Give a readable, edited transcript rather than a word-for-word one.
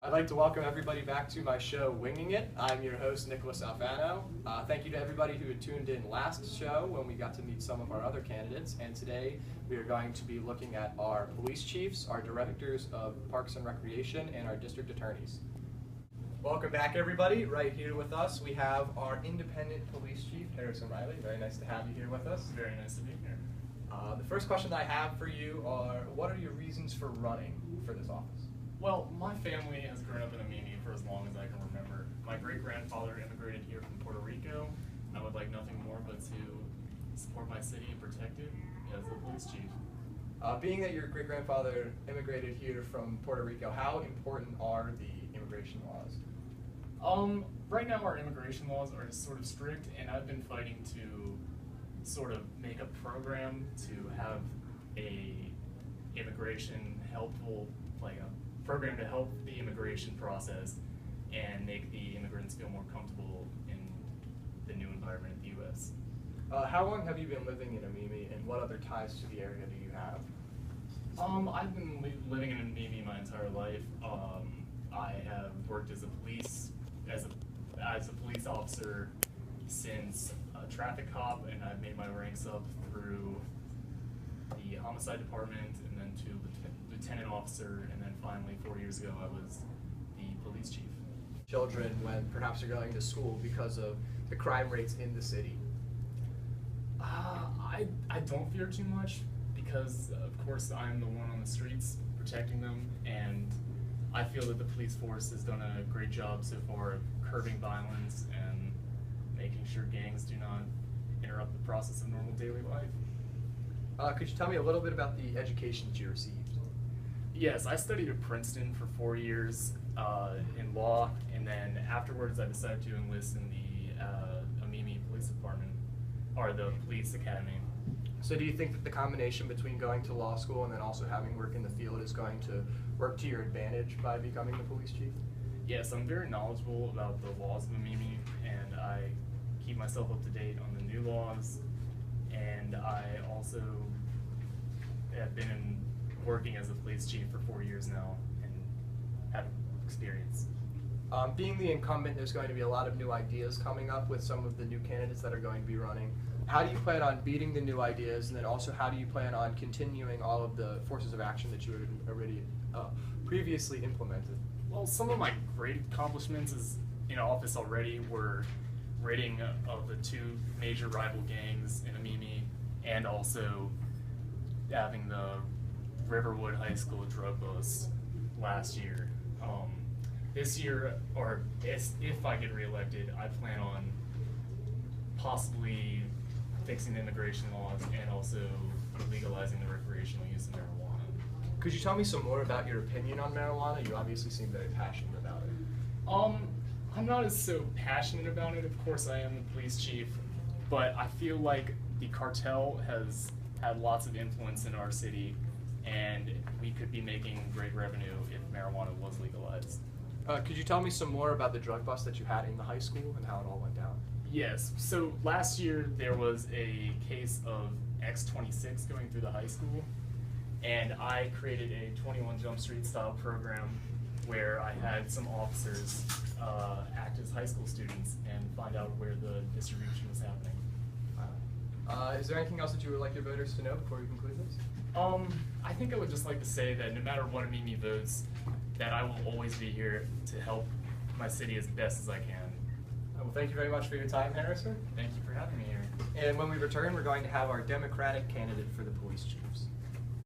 I'd like to welcome everybody back to my show, Winging It. I'm your host, Nicholas Alfano. Thank you to everybody who had tuned in last show when we got to meet some of our other candidates. And today we are going to be looking at our police chiefs, our directors of Parks and Recreation, and our district attorneys. Welcome back, everybody. Right here with us, we have our independent police chief, Harrison Reilly. Very nice to have you here with us. Very nice to be here. The first question I have for you are, what are your reasons for running for this office? Well, my family has grown up in Amimi for as long as I can remember. My great-grandfather immigrated here from Puerto Rico. I would like nothing more but to support my city and protect it as the police chief. Being that your great-grandfather immigrated here from Puerto Rico, how important are the immigration laws? Right now our immigration laws are sort of strict, and I've been fighting to sort of make a program to have a immigration helpful, like a program to help the immigration process and make the immigrants feel more comfortable in the new environment in the U.S. How long have you been living in Amimi, and what other ties to the area do you have? I've been living in Amimi my entire life. I have worked as a police officer since a traffic cop, and I've made my ranks up through the homicide department, and then to lieutenant officer, and then finally 4 years ago I was the police chief. Children, when perhaps you're going to school because of the crime rates in the city? I don't fear too much because, of course, I'm the one on the streets protecting them, and I feel that the police force has done a great job so far of curbing violence and making sure gangs do not interrupt the process of normal daily life. Could you tell me a little bit about the education that you received? Yes, I studied at Princeton for 4 years in law, and then afterwards I decided to enlist in the Amimi Police Department, or the Police Academy. So do you think that the combination between going to law school and then also having work in the field is going to work to your advantage by becoming the police chief? Yes, I'm very knowledgeable about the laws of Amimi, and I keep myself up to date on the new laws, and I also have been working as a police chief for 4 years now and have experience. Being the incumbent, there's going to be a lot of new ideas coming up with some of the new candidates that are going to be running. How do you plan on beating the new ideas, and then also how do you plan on continuing all of the forces of action that you had already previously implemented? Well, some of my great accomplishments in office already were ridding of the two major rival gangs in Amimi, and also having the Riverwood High School drug bust last year. This year, or if I get reelected, I plan on possibly fixing the immigration laws and also legalizing the recreational use of marijuana. Could you tell me some more about your opinion on marijuana? You obviously seem very passionate about it. I'm not as so passionate about it. Of course, I am the police chief, but I feel like the cartel has had lots of influence in our city, and we could be making great revenue if marijuana was legalized. Could you tell me some more about the drug bust that you had in the high school and how it all went down? Yes, so last year there was a case of X26 going through the high school, and I created a 21 Jump Street style program where I had some officers act as high school students and find out where the distribution was happening. Is there anything else that you would like your voters to know before we conclude this? I think I would just like to say that no matter what Amimi votes, that I will always be here to help my city as best as I can. Well, thank you very much for your time, Harrison. Thank you for having me here. And when we return, we're going to have our Democratic candidate for the police chiefs.